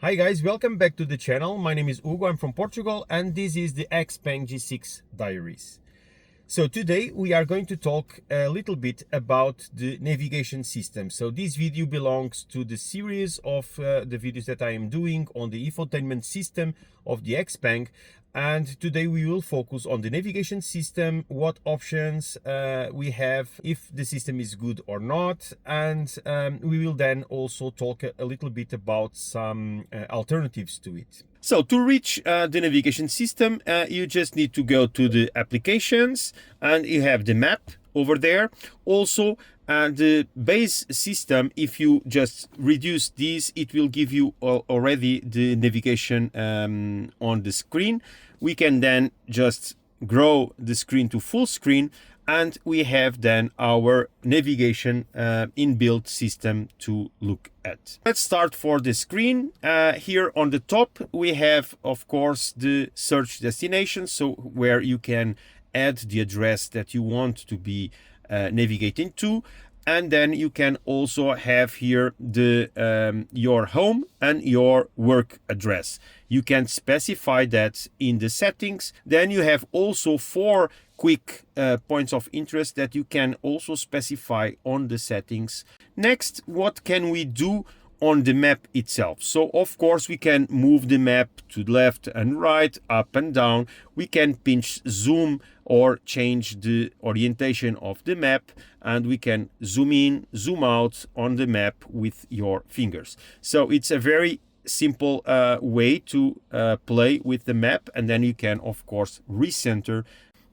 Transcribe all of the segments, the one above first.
Hi guys, welcome back to the channel. My name is Hugo, I'm from Portugal, and this is the Xpeng G6 diaries. So today we are going to talk a little bit about the navigation system. So this video belongs to the series of the videos that I am doing on the infotainment system of the Xpeng. And today we will focus on the navigation system, what options we have, if the system is good or not, and we will then also talk a little bit about some alternatives to it. So to reach the navigation system, you just need to go to the applications and you have the map over there. Also, the base system, if you just reduce this, it will give you already the navigation on the screen. We can then just grow the screen to full screen, and we have then our navigation inbuilt system to look at. Let's start for the screen. Here on the top we have, of course, the search destination, so where you can add the address that you want to be navigating to. And then you can also have here the your home and your work address. You can specify that in the settings. Then you have also 4 quick points of interest that you can also specify on the settings. Next, what can we do on the map itself? So of course we can move the map to left and right, up and down. We can pinch zoom or change the orientation of the map, and we can zoom in, zoom out on the map with your fingers. So it's a very simple way to play with the map, and then you can of course recenter.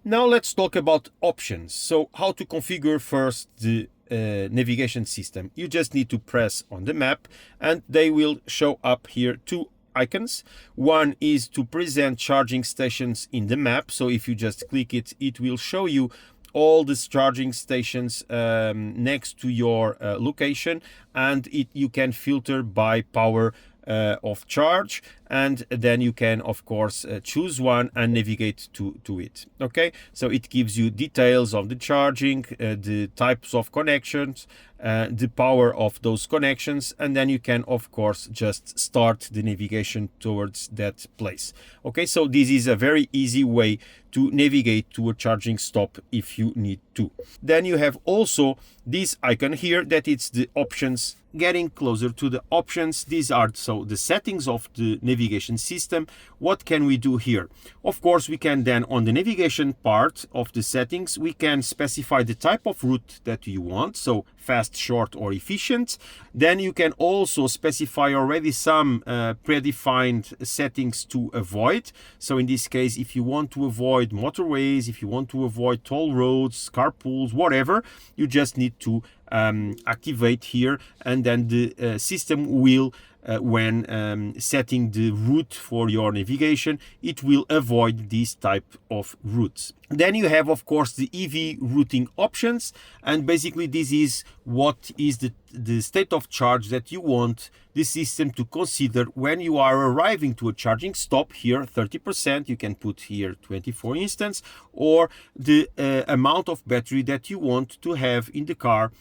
Now let's talk about options. So how to configure first the navigation system. You just need to press on the map and they will show up here 2 icons. One is to present charging stations in the map. So if you just click it, it will show you all these charging stations next to your location, and you can filter by power of charge, and then you can of course choose one and navigate to it. Okay, so it gives you details of the charging, the types of connections, the power of those connections, and then you can of course just start the navigation towards that place. Okay, so this is a very easy way to navigate to a charging stop if you need to. Then you have also this icon here that it's the options. Getting closer to the options, these are so the settings of the navigation system. What can we do here? Of course, we can then on the navigation part of the settings, we can specify the type of route that you want, so fast, short or efficient. Then you can also specify already some predefined settings to avoid. So in this case, if you want to avoid motorways, if you want to avoid toll roads, carpools, whatever, you just need to activate here, and then the system will when setting the route for your navigation, it will avoid this type of routes. Then you have of course the EV routing options, and basically this is what is the state of charge that you want the system to consider when you are arriving to a charging stop. Here 30%, you can put here 24 instance, or the amount of battery that you want to have in the car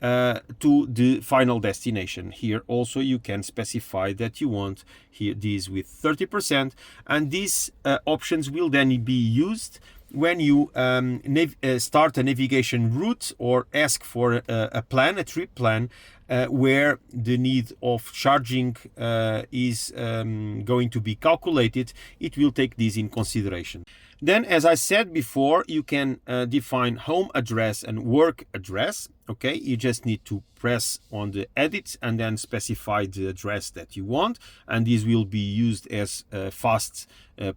to the final destination. Here also you can specify that you want here this with 30%, and these options will then be used when you start a navigation route or ask for a plan, a trip plan, where the need of charging is going to be calculated. It will take this in consideration. Then, as I said before, you can define home address and work address. Okay, you just need to press on the edit and then specify the address that you want, and these will be used as fast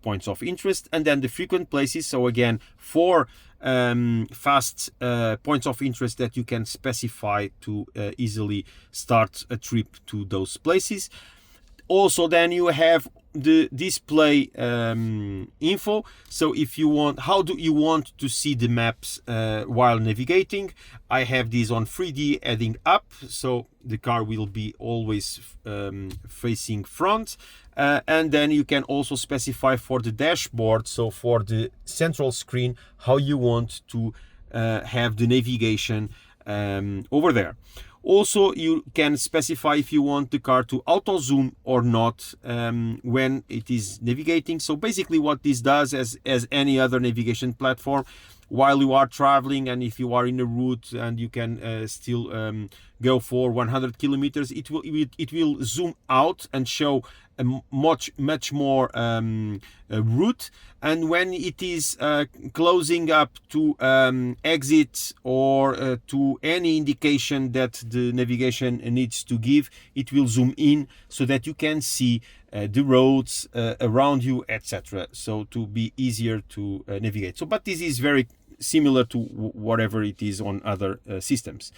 points of interest. And then the frequent places, so again 4 fast points of interest that you can specify to easily start a trip to those places. Also, then you have the display info. So if you want, how do you want to see the maps while navigating? I have this on 3D heading up, so the car will be always facing front. And then you can also specify for the dashboard, so for the central screen, how you want to have the navigation over there. Also, you can specify if you want the car to auto zoom or not when it is navigating. So basically what this does, as any other navigation platform, while you are traveling and if you are in a route and you can still go for 100 kilometers, it will zoom out and show a much more route. And when it is closing up to exit or to any indication that the navigation needs to give, it will zoom in so that you can see the roads around you, etc. So to be easier to navigate. So, but this is very similar to whatever it is on other systems.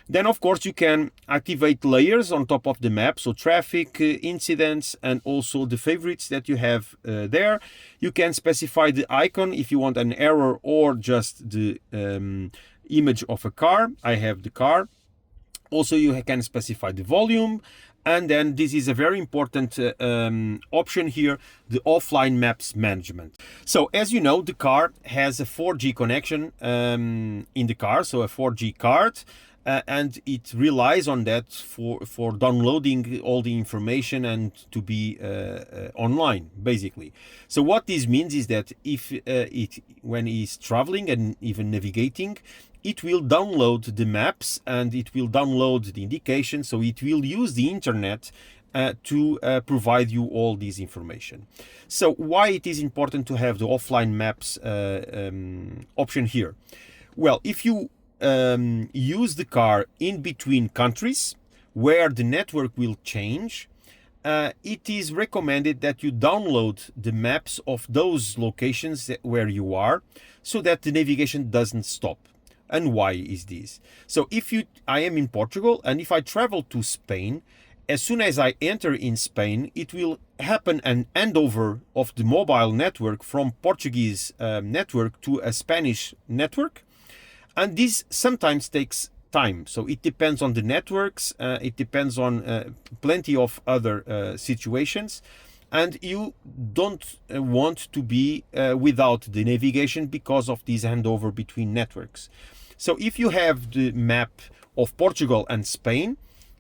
Then, of course, you can activate layers on top of the map, so traffic, incidents, and also the favorites that you have there. You can specify the icon if you want an arrow or just the image of a car. I have the car. Also, you can specify the volume. And then this is a very important option here, the offline maps management. So as you know, the car has a 4G connection in the car, so a 4G card. And it relies on that for downloading all the information and to be online, basically. So what this means is that if when it's traveling and even navigating, it will download the maps and it will download the indication. So it will use the internet to provide you all this information. So why it is important to have the offline maps option here? Well, if you use the car in between countries where the network will change, it is recommended that you download the maps of those locations where you are so that the navigation doesn't stop. And why is this? So if I am in Portugal and if I travel to Spain, as soon as I enter in Spain, it will happen an handover of the mobile network from Portuguese network to a Spanish network. And this sometimes takes time. So it depends on the networks. It depends on plenty of other situations. And you don't want to be without the navigation because of this handover between networks. So if you have the map of Portugal and Spain,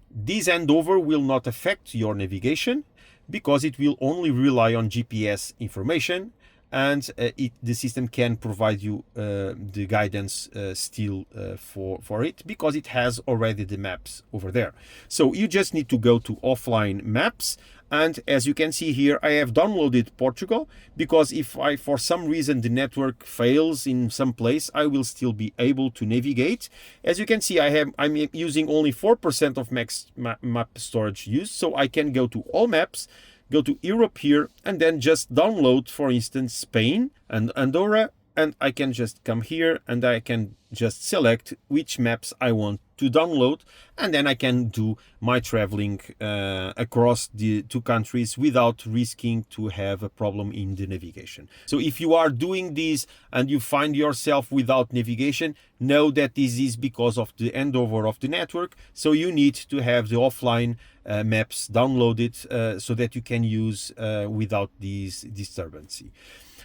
this handover will not affect your navigation because it will only rely on GPS information, and the system can provide you the guidance still for it because it has already the maps over there. So you just need to go to offline maps, and as you can see here, I have downloaded Portugal because if for some reason the network fails in some place, I will still be able to navigate. As you can see, I'm using only 4% of max map storage used, so I can go to all maps, go to Europe here, and then just download, for instance, Spain and Andorra, and I can just come here and I can just select which maps I want to download, and then I can do my traveling across the two countries without risking to have a problem in the navigation. So if you are doing this and you find yourself without navigation, know that this is because of the handover of the network. So you need to have the offline maps downloaded so that you can use without this disturbance.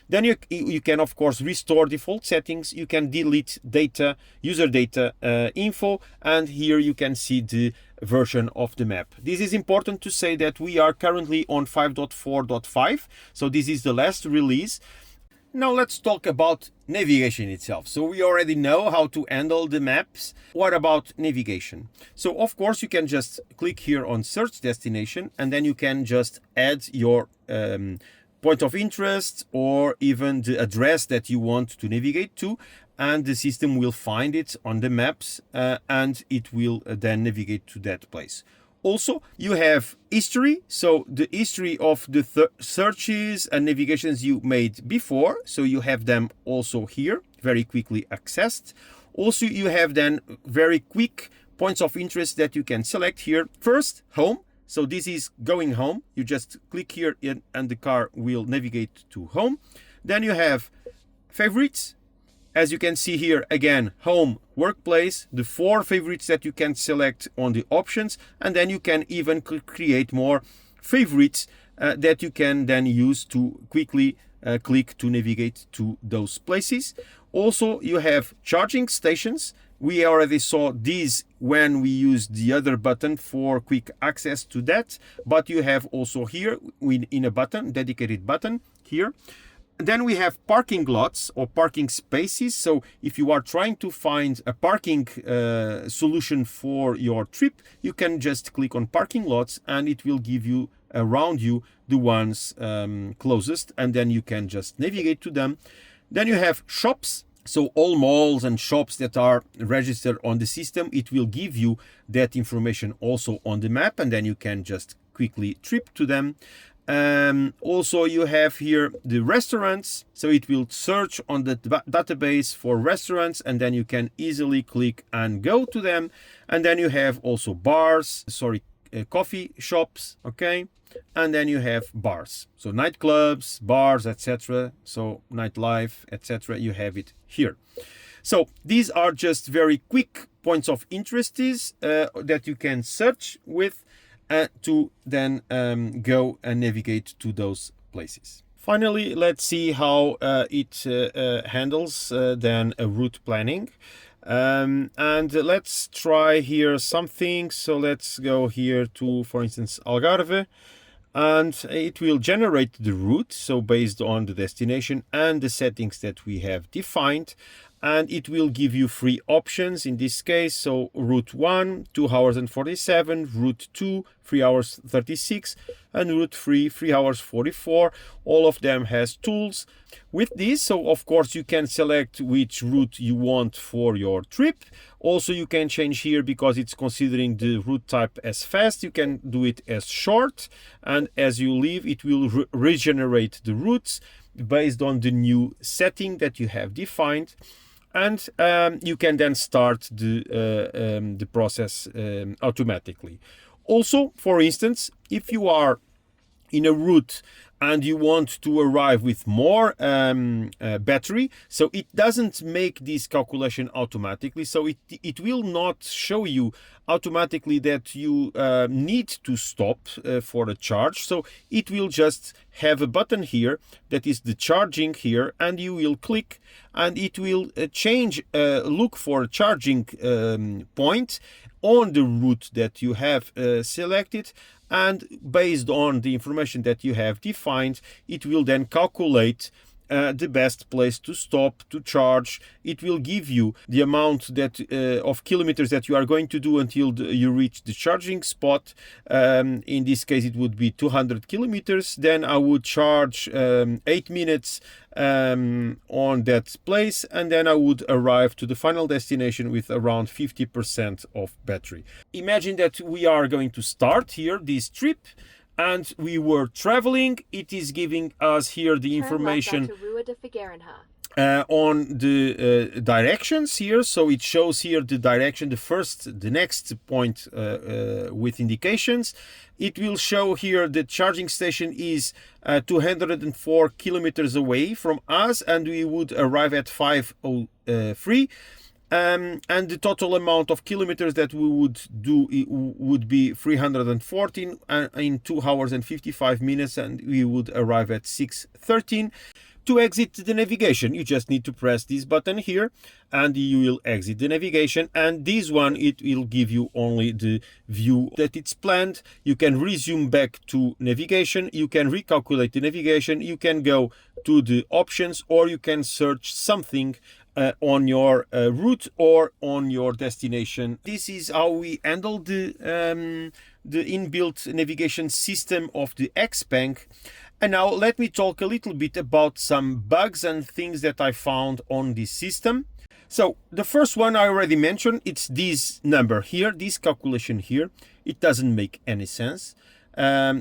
Then you can, of course, restore default settings. You can delete data, user data info, and here you can see the version of the map. This is important to say that we are currently on 5.4.5, so this is the last release. Now let's talk about navigation itself. So we already know how to handle the maps. What about navigation? So of course you can just click here on search destination, and then you can just add your point of interest or even the address that you want to navigate to, and the system will find it on the maps and it will then navigate to that place. Also, you have history, so the history of the searches and navigations you made before, so you have them also here, very quickly accessed. Also, you have then very quick points of interest that you can select here. First, home. So this is going home. You just click here and the car will navigate to home. Then you have favorites. As you can see here, again, home, workplace, the 4 favorites that you can select on the options. And then you can even create more favorites that you can then use to quickly click to navigate to those places. Also, you have charging stations. We already saw this when we used the other button for quick access to that, but you have also here in a button, dedicated button here. Then we have parking lots or parking spaces. So if you are trying to find a parking solution for your trip, you can just click on parking lots and it will give you around you the ones closest, and then you can just navigate to them. Then you have shops. So all malls and shops that are registered on the system, it will give you that information also on the map, and then you can just quickly trip to them. Also you have here the restaurants, so it will search on the database for restaurants, and then you can easily click and go to them. And then you have also bars, coffee shops, okay, and then you have bars, so nightclubs, bars, etc. So nightlife, etc. You have it here. So these are just very quick points of interest that you can search with to then go and navigate to those places. Finally, let's see how it handles then a route planning. And let's try here something. So let's go here to, for instance, Algarve, and it will generate the route, so based on the destination and the settings that we have defined. And it will give you 3 options in this case. So route 1, 2 hours and 47, route 2, 3 hours 36, and route 3, 3 hours 44. All of them has tools with this. So of course you can select which route you want for your trip. Also you can change here, because it's considering the route type as fast, you can do it as short, and as you leave it will regenerate the routes based on the new setting that you have defined. And you can then start the process automatically. Also, for instance, if you are in a route and you want to arrive with more battery, so it doesn't make this calculation automatically. So it will not show you automatically that you need to stop for a charge. So it will just have a button here that is the charging here, and you will click and it will look for a charging point on the route that you have selected, and based on the information that you have defined, it will then calculate the best place to stop to charge. It will give you the amount that of kilometers that you are going to do until you reach the charging spot. In this case it would be 200 kilometers. Then I would charge 8 minutes on that place, and then I would arrive to the final destination with around 50% of battery. Imagine that we are going to start here this trip, and we were traveling. It is giving us here the information on the directions here. So it shows here the direction, the next point with indications. It will show here the charging station is 204 kilometers away from us, and we would arrive at 5:03. And the total amount of kilometers that we would do would be 314 in 2 hours and 55 minutes, and we would arrive at 6:13. To exit the navigation, you just need to press this button here and you will exit the navigation, and this one, it will give you only the view that it's planned. You can resume back to navigation, you can recalculate the navigation, you can go to the options, or you can search something on your route or on your destination. This is how we handle the inbuilt navigation system of the Xpeng. And now let me talk a little bit about some bugs and things that I found on this system. So the first one I already mentioned, it's this number here, this calculation here. It doesn't make any sense.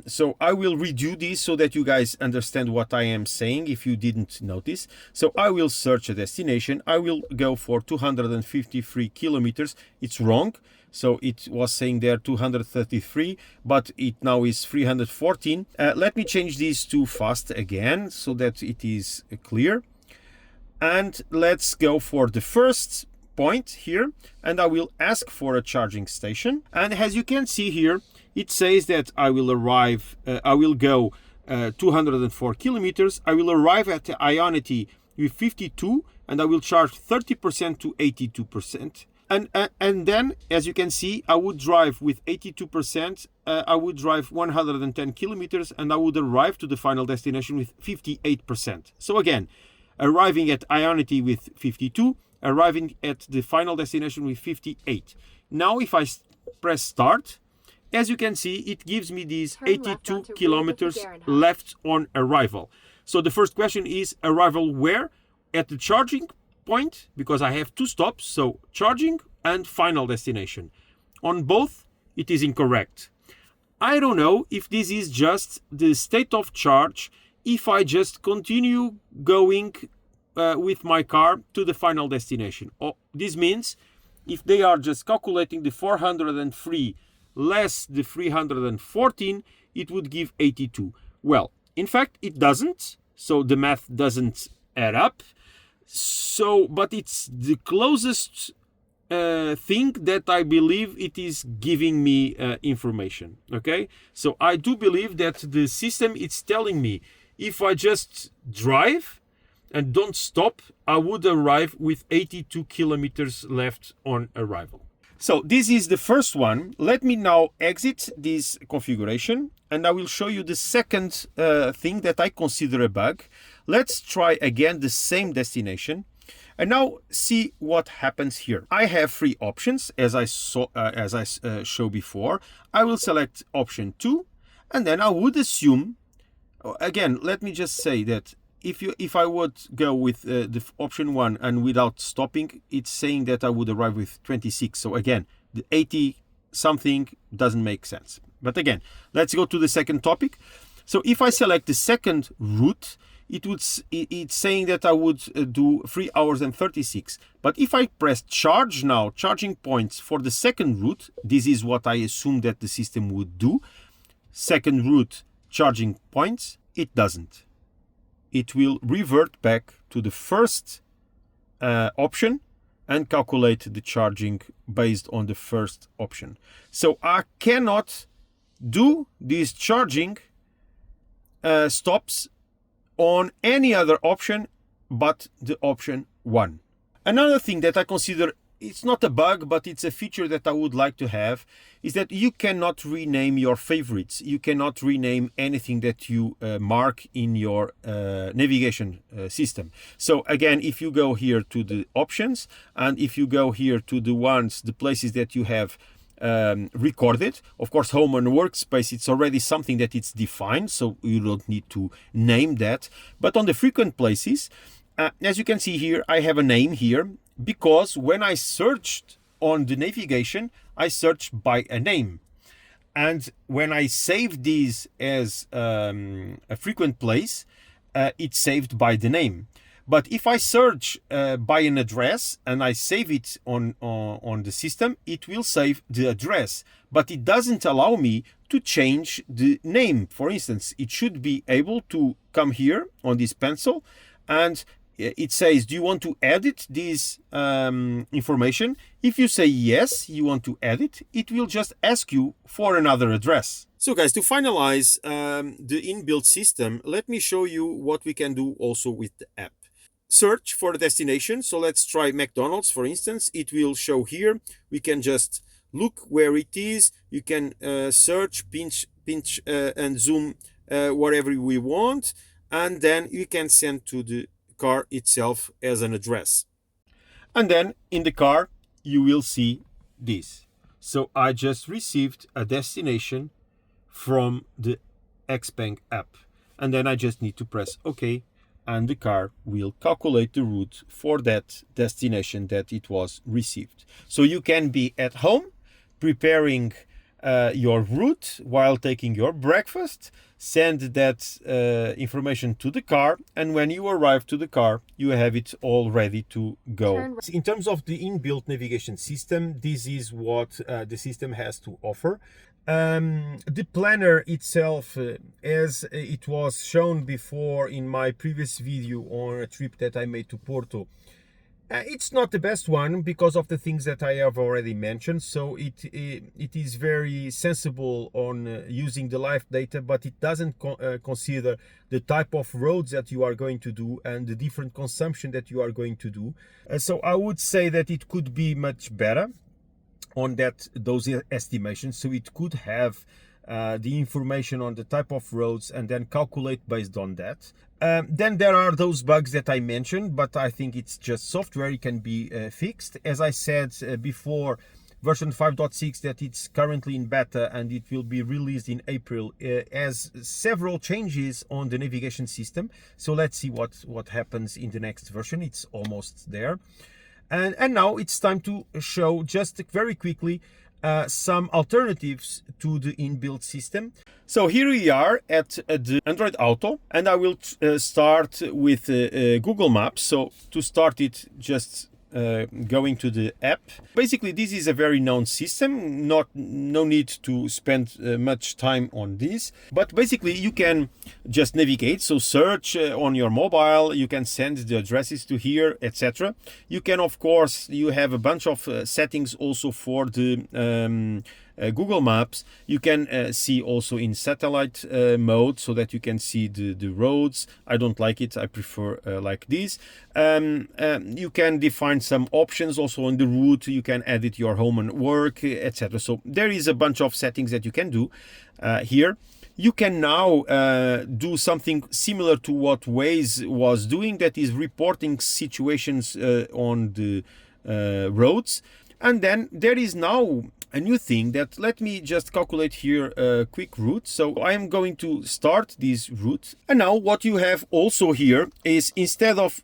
So I will redo this so that you guys understand what I am saying if you didn't notice. So I will search a destination. I will go for 253 kilometers. It's wrong. So it was saying there 233, but it now is 314. Let me change this to fast again so that it is clear. And let's go for the first point here, and I will ask for a charging station. And as you can see here, it says that I will arrive, I will go 204 kilometers. I will arrive at Ionity with 52, and I will charge 30% to 82%. And then, as you can see, I would drive with 82%, I would drive 110 kilometers, and I would arrive to the final destination with 58%. So again, arriving at Ionity with 52, arriving at the final destination with 58. Now if I press start, as you can see, it gives me these 82 kilometers left on arrival. So the first question is arrival where? At the charging point, because I have two stops, so charging and final destination. On both, it is incorrect. I don't know if this is just the state of charge, if I just continue going with my car to the final destination. This means if they are just calculating the 403 less the 314, it would give 82. Well, in fact, it doesn't, so the math doesn't add up. So, but it's the closest thing that I believe it is giving me information. Okay, so I do believe that the system is telling me if I just drive and don't stop, I would arrive with 82 kilometers left on arrival. So this is the first one. Let me now exit this configuration and I will show you the second thing that I consider a bug. Let's try again the same destination and now see what happens here. I have three options as I showed before. I will select option 2 and then I would assume, again, let me just say that if I would go with the option 1 and without stopping, it's saying that I would arrive with 26. So again, the 80 something doesn't make sense. But again, let's go to the second topic. So if I select the second route, it's saying that I would do 3 hours and 36. But if I press charge now, charging points for the second route, this is what I assume that the system would do. Second route charging points, it doesn't. It will revert back to the first option and calculate the charging based on the first option. So I cannot do these charging stops on any other option but the option 1. Another thing that I consider, it's not a bug, but it's a feature that I would like to have, is that you cannot rename your favorites. You cannot rename anything that you mark in your navigation system. So again, if you go here to the options and if you go here to the places that you have recorded, of course, home and workspace, it's already something that it's defined, so you don't need to name that. But on the frequent places, as you can see here, I have a name here because when I searched on the navigation, I searched by a name. And when I saved these as a frequent place, it's saved by the name. But if I search by an address and I save it on the system, it will save the address. But it doesn't allow me to change the name. For instance, it should be able to come here on this pencil and it says, do you want to edit this information? If you say yes, you want to edit, it will just ask you for another address. So guys, to finalize the inbuilt system, let me show you what we can do also with the app. Search for the destination. So let's try McDonald's, for instance. It will show here. We can just look where it is. You can search, pinch and zoom wherever we want. And then you can send to the car itself as an address. And then in the car, you will see this. So I just received a destination from the Xpeng app. And then I just need to press OK. And the car will calculate the route for that destination that it was received. So you can be at home preparing your route while taking your breakfast, send that information to the car, and when you arrive to the car, you have it all ready to go. In terms of the inbuilt navigation system, this is what the system has to offer. The planner itself, as it was shown before in my previous video on a trip that I made to Porto, It's not the best one because of the things that I have already mentioned. So it is very sensible on using the live data, but it doesn't consider the type of roads that you are going to do and the different consumption that you are going to do. So I would say that it could be much better on those estimations. So it could have the information on the type of roads and then calculate based on that. Then there are those bugs that I mentioned, but I think it's just software. It can be fixed. As I said before, version 5.6 that it's currently in beta and it will be released in April has several changes on the navigation system. So let's see what happens in the next version. It's almost there. And now it's time to show just very quickly some alternatives to the inbuilt system. So here we are at the Android Auto, and I will start with Google Maps. So to start it, just going to the app. Basically, this is a very known system, no need to spend much time on this, but basically you can just navigate, so search on your mobile, you can send the addresses to here, etc. You can, of course, you have a bunch of settings also for the Google Maps. You can see also in satellite mode, so that you can see the roads. I don't like it, I prefer like this. You can define some options also on the route. You can edit your home and work, etc. So there is a bunch of settings that you can do here. You can now do something similar to what Waze was doing, that is reporting situations on the roads. And then there is now a new thing that, let me just calculate here a quick route. So I am going to start this route. And now what you have also here is, instead of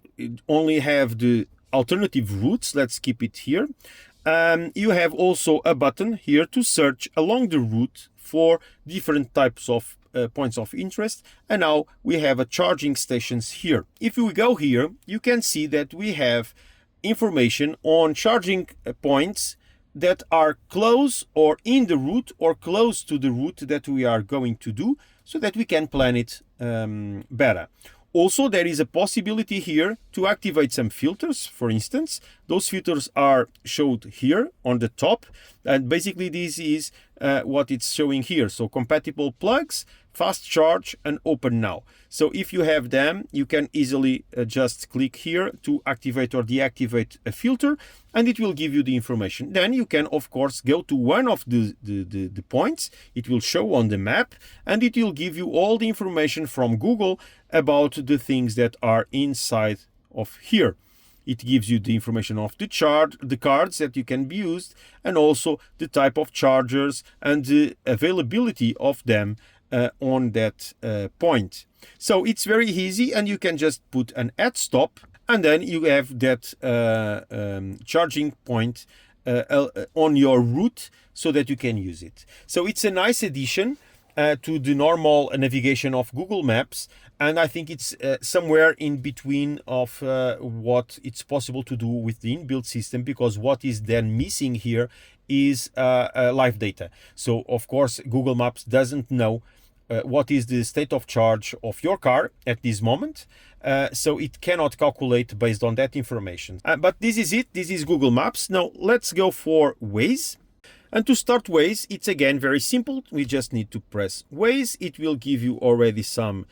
only have the alternative routes, let's keep it here. You have also a button here to search along the route for different types of points of interest. And now we have a charging stations here. If we go here, you can see that we have information on charging points that are close or in the route or close to the route that we are going to do, so that we can plan it better. Also, there is a possibility here to activate some filters. For instance, those filters are showed here on the top, and basically this is what it's showing here. So compatible plugs, fast charge, and open now. So if you have them, you can easily just click here to activate or deactivate a filter, and it will give you the information. Then you can, of course, go to one of the points. It will show on the map, and it will give you all the information from Google about the things that are inside of here. It gives you the information of the cards that you can be used, and also the type of chargers and the availability of them on that point. So it's very easy, and you can just put an add stop, and then you have that charging point on your route, so that you can use it. So it's a nice addition to the normal navigation of Google Maps, and I think it's somewhere in between of what it's possible to do with the inbuilt system, because what is then missing here is live data. So of course Google Maps doesn't know what is the state of charge of your car at this moment, so it cannot calculate based on that information. But this is it, this is Google Maps. Now let's go for Waze. And to start Waze, it's again very simple. We just need to press Waze. It will give you already some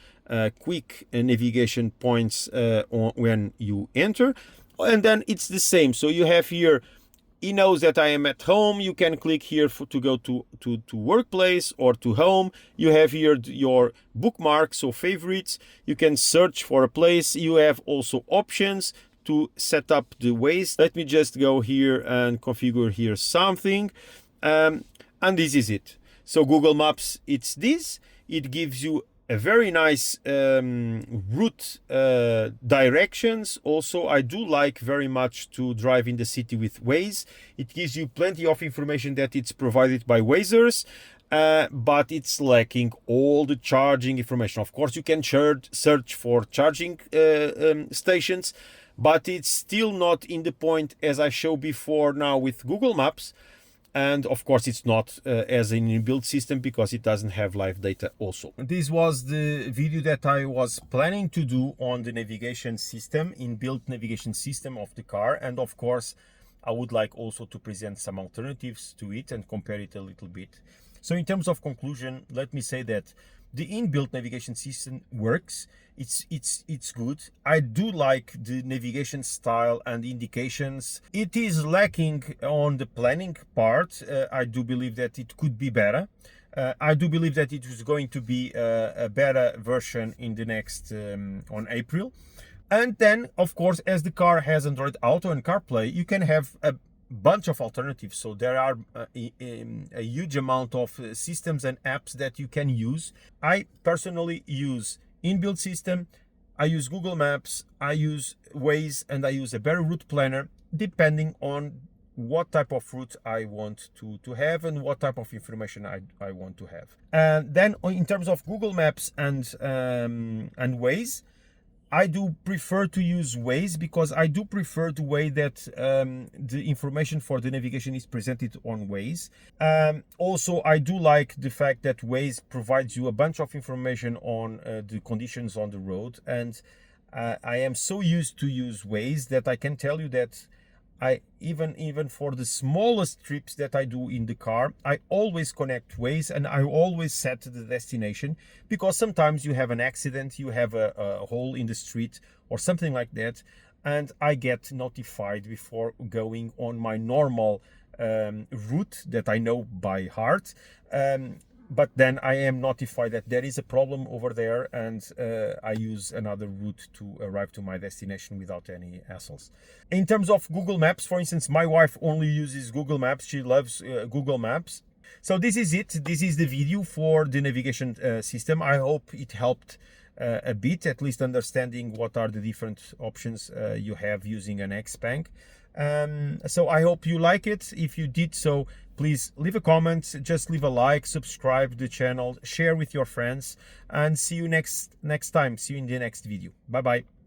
quick navigation points when you enter. And then it's the same. So you have here, he knows that I am at home. You can click here to go to workplace or to home. You have here your bookmarks or favorites. You can search for a place. You have also options to set up the Waze. Let me just go here and configure here something. And this is it. So Google Maps, it's this. It gives you a very nice route directions. Also, I do like very much to drive in the city with Waze. It gives you plenty of information that it's provided by Wazers, but it's lacking all the charging information. Of course, you can search for charging stations, but it's still not in the point as I showed before now with Google Maps, And of course, it's not as an inbuilt system because it doesn't have live data also. This was the video that I was planning to do on the navigation system, inbuilt navigation system of the car. And of course, I would like also to present some alternatives to it and compare it a little bit. So in terms of conclusion, let me say that the inbuilt navigation system works. It's good. I do like the navigation style and indications. It is lacking on the planning part. I do believe that it could be better. I do believe that it is going to be a better version in the next on April. And then, of course, as the car has Android Auto and CarPlay, you can have a bunch of alternatives. So there are a huge amount of systems and apps that you can use. I personally use inbuilt system, I use Google Maps, I use Waze, and I use a better route planner depending on what type of route I want to have and what type of information I want to have. And then in terms of Google Maps and Waze, I do prefer to use Waze because I do prefer the way that the information for the navigation is presented on Waze. Also, I do like the fact that Waze provides you a bunch of information on the conditions on the road. And I am so used to use Waze that I can tell you that I even for the smallest trips that I do in the car, I always connect Waze and I always set the destination, because sometimes you have an accident, you have a hole in the street or something like that, and I get notified before going on my normal route that I know by heart. But then I am notified that there is a problem over there, and I use another route to arrive to my destination without any hassles. In terms of Google Maps, for instance, my wife only uses Google Maps. She loves Google Maps. So this is it. This is the video for the navigation system. I hope it helped a bit, at least understanding what are the different options you have using an Xpeng. So I hope you like it. If you did so, please leave a comment, just leave a like, subscribe the channel, share with your friends, and see you next time. See you in the next video. Bye bye.